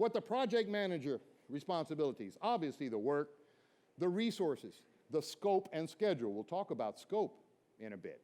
What the project manager responsibilities? Obviously the work, the resources, the scope and schedule. We'll talk about scope in a bit.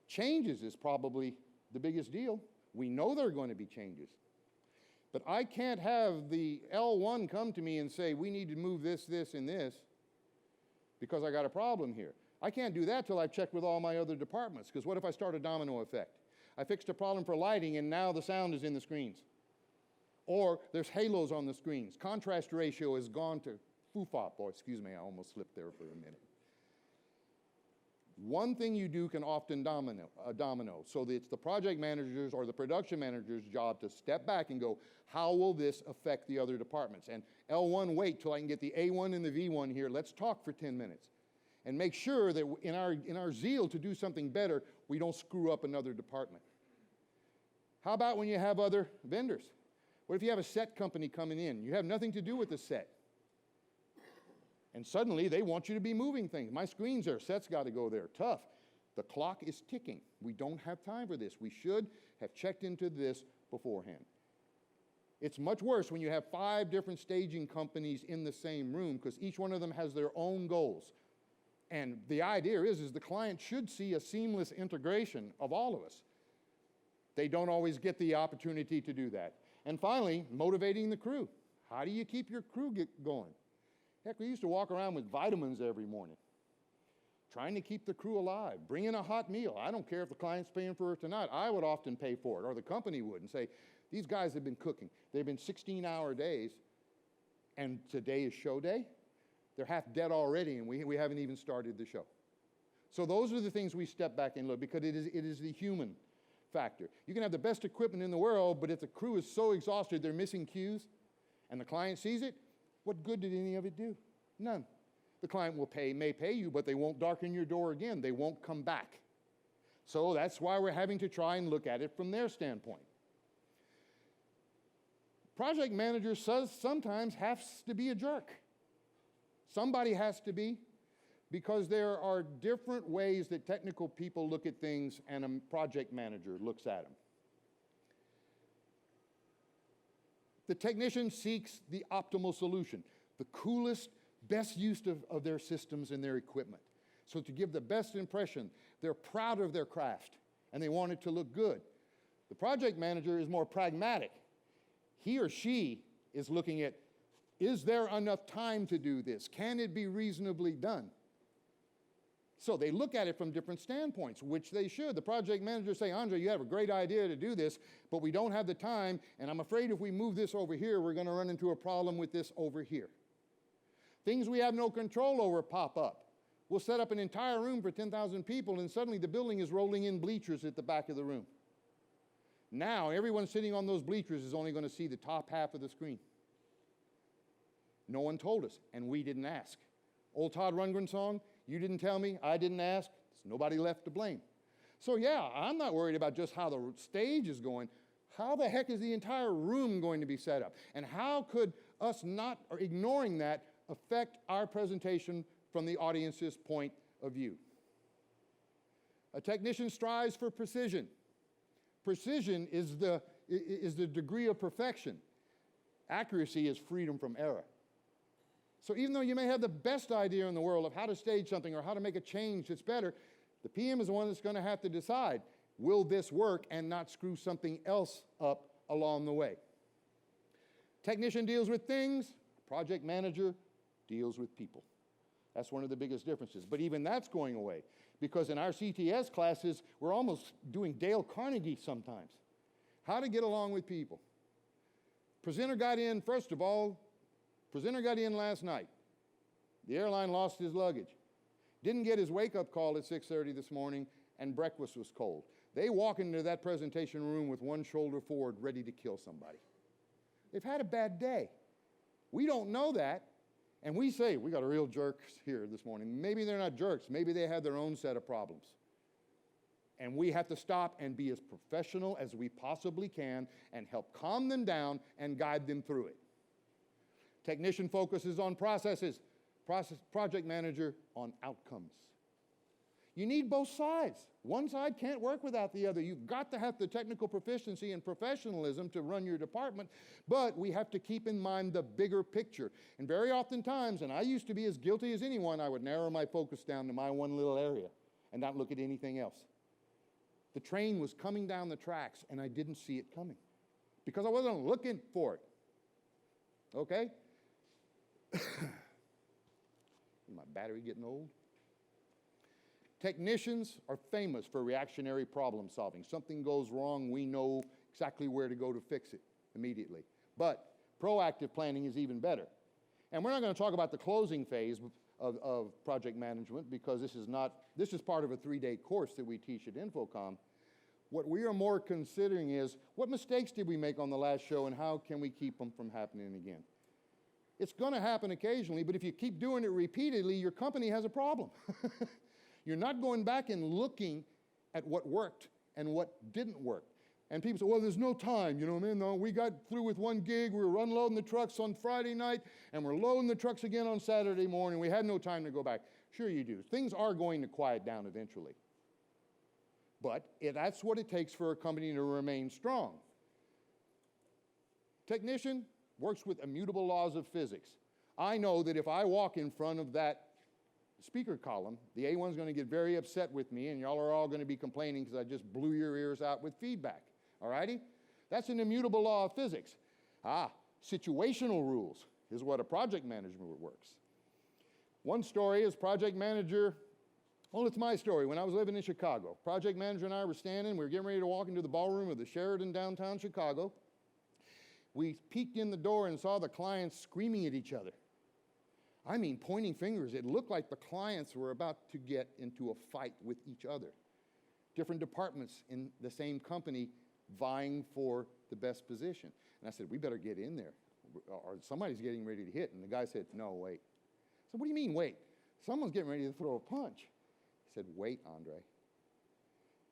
Changes is probably the biggest deal. We know there are going to be changes. But I can't have the L1 come to me and say, we need to move this, this, and this because I got a problem here. I can't do that till I've checked with all my other departments, because what if I start a domino effect? I fixed a problem for lighting and now the sound is in the screens. Or there's halos on the screens. Contrast ratio has gone to foofop. Oh, excuse me, I almost slipped there for a minute. One thing you do can often domino. So it's the project manager's or the production manager's job to step back and go, how will this affect the other departments? And L1, wait till I can get the A1 and the V1 here. Let's talk for 10 minutes. And make sure that in our zeal to do something better, we don't screw up another department. How about when you have other vendors? What if you have a set company coming in? You have nothing to do with the set. And suddenly they want you to be moving things. My screen's there, set's got to go there. Tough. The clock is ticking. We don't have time for this. We should have checked into this beforehand. It's much worse when you have 5 different staging companies in the same room, because each one of them has their own goals. And the idea is the client should see a seamless integration of all of us. They don't always get the opportunity to do that. And finally, motivating the crew. How do you keep your crew going? Heck, we used to walk around with vitamins every morning, trying to keep the crew alive, bring in a hot meal. I don't care if the client's paying for it or not. I would often pay for it, or the company would, and say, these guys have been cooking. They've been 16-hour days, and today is show day. They're half dead already, and we haven't even started the show. So those are the things we step back and look, because it is the human factor. You can have the best equipment in the world, but if the crew is so exhausted they're missing cues, and the client sees it, what good did any of it do? None. The client may pay you, but they won't darken your door again. They won't come back. So that's why we're having to try and look at it from their standpoint. Project manager sometimes has to be a jerk. Somebody has to be, because there are different ways that technical people look at things and a project manager looks at them. The technician seeks the optimal solution, the coolest, best use of their systems and their equipment. So to give the best impression, they're proud of their craft and they want it to look good. The project manager is more pragmatic. He or she is looking at, is there enough time to do this? Can it be reasonably done? So they look at it from different standpoints, which they should. The project manager say, Andre, you have a great idea to do this, but we don't have the time, and I'm afraid if we move this over here, we're going to run into a problem with this over here. Things we have no control over pop up. We'll set up an entire room for 10,000 people, and suddenly the building is rolling in bleachers at the back of the room. Now, everyone sitting on those bleachers is only going to see the top half of the screen. No one told us, and we didn't ask. Old Todd Rundgren song, you didn't tell me, I didn't ask, there's nobody left to blame. So yeah, I'm not worried about just how the stage is going. How the heck is the entire room going to be set up? And how could us not, or ignoring that, affect our presentation from the audience's point of view? A technician strives for precision. Precision is the degree of perfection. Accuracy is freedom from error. So even though you may have the best idea in the world of how to stage something or how to make a change that's better, the PM is the one that's going to have to decide, will this work and not screw something else up along the way? Technician deals with things, project manager deals with people. That's one of the biggest differences. But even that's going away, because in our CTS classes, we're almost doing Dale Carnegie sometimes. How to get along with people. Presenter got in, first of all, presenter got in last night. The airline lost his luggage. Didn't get his wake-up call at 6:30 this morning, and breakfast was cold. They walk into that presentation room with one shoulder forward, ready to kill somebody. They've had a bad day. We don't know that, and we say, we got a real jerks here this morning. Maybe they're not jerks. Maybe they have their own set of problems. And we have to stop and be as professional as we possibly can and help calm them down and guide them through it. Technician focuses on processes, project manager on outcomes. You need both sides. One side can't work without the other. You've got to have the technical proficiency and professionalism to run your department, but we have to keep in mind the bigger picture. And very oftentimes, and I used to be as guilty as anyone, I would narrow my focus down to my one little area and not look at anything else. The train was coming down the tracks, and I didn't see it coming because I wasn't looking for it. Okay? Is my battery getting old? Technicians are famous for reactionary problem solving. Something goes wrong, we know exactly where to go to fix it immediately. But proactive planning is even better. And we're not going to talk about the closing phase of project management because this is part of a 3-day course that we teach at Infocom. What we are more considering is what mistakes did we make on the last show and how can we keep them from happening again? It's going to happen occasionally, but if you keep doing it repeatedly, your company has a problem. You're not going back and looking at what worked and what didn't work. And people say, well, there's no time. You know, man, no, we got through with one gig. We were unloading the trucks on Friday night, and we're loading the trucks again on Saturday morning. We had no time to go back. Sure you do. Things are going to quiet down eventually. But that's what it takes for a company to remain strong. Technician works with immutable laws of physics. I know that if I walk in front of that speaker column, the A1's going to get very upset with me, and y'all are all going to be complaining because I just blew your ears out with feedback. All righty? That's an immutable law of physics. Situational rules is what a project manager works. One story is project manager, well, it's my story. When I was living in Chicago, project manager and I were standing, we were getting ready to walk into the ballroom of the Sheraton downtown Chicago. We peeked in the door and saw the clients screaming at each other. I mean, pointing fingers. It looked like the clients were about to get into a fight with each other. Different departments in the same company vying for the best position. And I said, we better get in there, or somebody's getting ready to hit. And the guy said, no, wait. I said, what do you mean, wait? Someone's getting ready to throw a punch. He said, wait, Andre.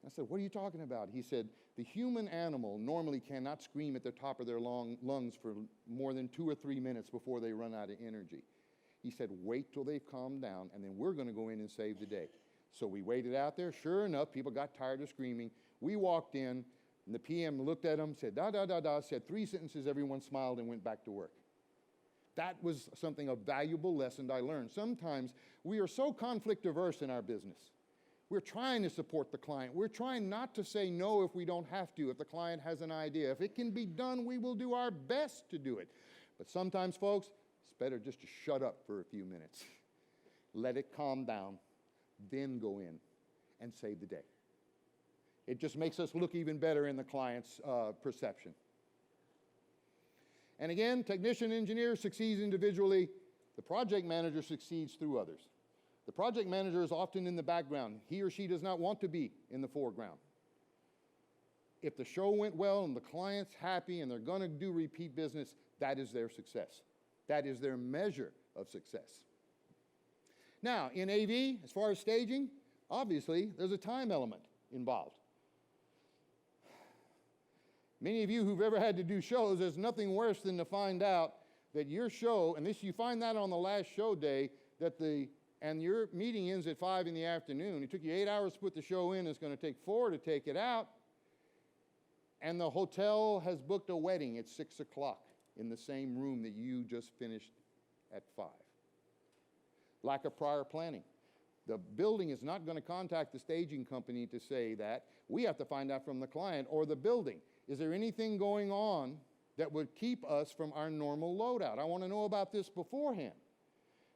I said, what are you talking about? He said, the human animal normally cannot scream at the top of their lungs for more than 2 or 3 minutes before they run out of energy. He said, wait till they've calmed down, and then we're going to go in and save the day. So we waited out there. Sure enough, people got tired of screaming. We walked in, and the PM looked at them, said, da, da, da, da, said 3 sentences, everyone smiled and went back to work. That was something, a valuable lesson I learned. Sometimes we are so conflict averse in our business. We're trying to support the client. We're trying not to say no if we don't have to, if the client has an idea. If it can be done, we will do our best to do it. But sometimes, folks, it's better just to shut up for a few minutes. Let it calm down, then go in and save the day. It just makes us look even better in the client's perception. And again, technician engineer succeeds individually. The project manager succeeds through others. The project manager is often in the background. He or she does not want to be in the foreground. If the show went well and the client's happy and they're going to do repeat business, that is their success. That is their measure of success. Now, in AV, as far as staging, obviously, there's a time element involved. Many of you who've ever had to do shows, there's nothing worse than to find out that your show, and you find that on the last show day, and your meeting ends at 5 in the afternoon. It took you 8 hours to put the show in. It's going to take 4 to take it out. And the hotel has booked a wedding at 6 o'clock in the same room that you just finished at 5. Lack of prior planning. The building is not going to contact the staging company to say that. We have to find out from the client or the building. Is there anything going on that would keep us from our normal loadout? I want to know about this beforehand.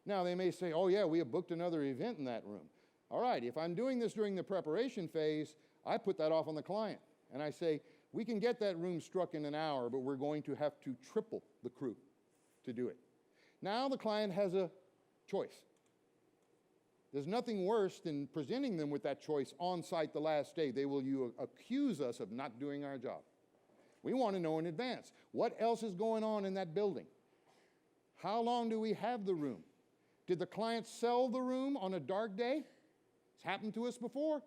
Now, they may say, oh, yeah, we have booked another event in that room. All right, if I'm doing this during the preparation phase, I put that off on the client. And I say, we can get that room struck in an hour, but we're going to have to triple the crew to do it. Now the client has a choice. There's nothing worse than presenting them with that choice on site the last day. They will accuse us of not doing our job. We want to know in advance. What else is going on in that building? How long do we have the room? Did the client sell the room on a dark day? It's happened to us before.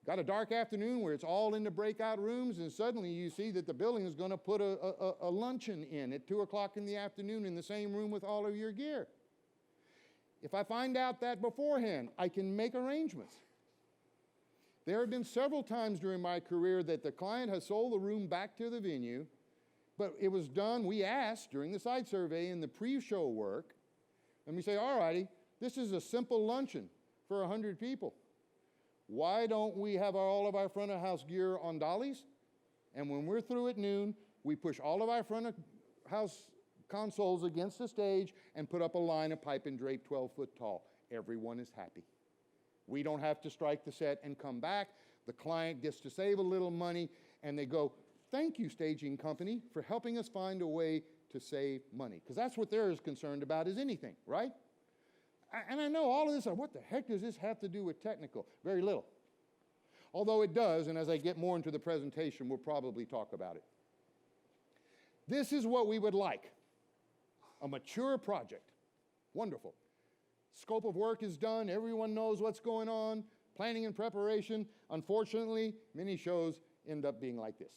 Got a dark afternoon where it's all in the breakout rooms, and suddenly you see that the building is going to put a luncheon in at 2 o'clock in the afternoon in the same room with all of your gear. If I find out that beforehand, I can make arrangements. There have been several times during my career that the client has sold the room back to the venue, but it was done, we asked during the site survey and the pre-show work, and we say, all righty, this is a simple luncheon for 100 people. Why don't we have all of our front of house gear on dollies? And when we're through at noon, we push all of our front of house consoles against the stage and put up a line of pipe and drape 12 foot tall. Everyone is happy. We don't have to strike the set and come back. The client gets to save a little money, and they go, thank you, staging company, for helping us find a way to save money. Because that's what they're as concerned about as anything, right? And I know all of this, what the heck does this have to do with technical? Very little. Although it does, and as I get more into the presentation, we'll probably talk about it. This is what we would like. A mature project. Wonderful. Scope of work is done. Everyone knows what's going on. Planning and preparation. Unfortunately, many shows end up being like this.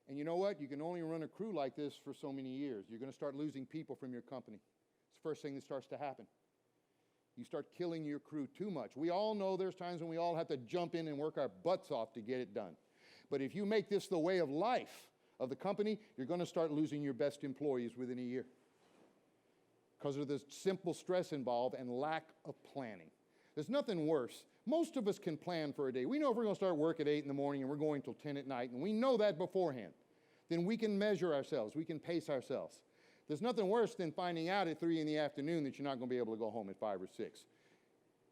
And you know what? You can only run a crew like this for so many years. You're going to start losing people from your company. It's the first thing that starts to happen. You start killing your crew too much. We all know there's times when we all have to jump in and work our butts off to get it done. But if you make this the way of life of the company, you're going to start losing your best employees within a year because of the simple stress involved and lack of planning. There's nothing worse. Most of us can plan for a day. We know if we're going to start work at 8 in the morning and we're going till 10 at night, and we know that beforehand. Then we can measure ourselves. We can pace ourselves. There's nothing worse than finding out at 3 in the afternoon that you're not going to be able to go home at 5 or 6.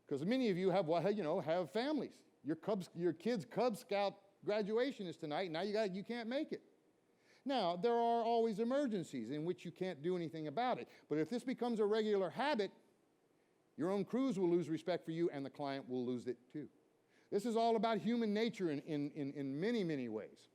Because many of you have families. Your kids' Cub Scout graduation is tonight. Now you can't make it. Now, there are always emergencies in which you can't do anything about it. But if this becomes a regular habit, your own crews will lose respect for you and the client will lose it too. This is all about human nature in many, many ways.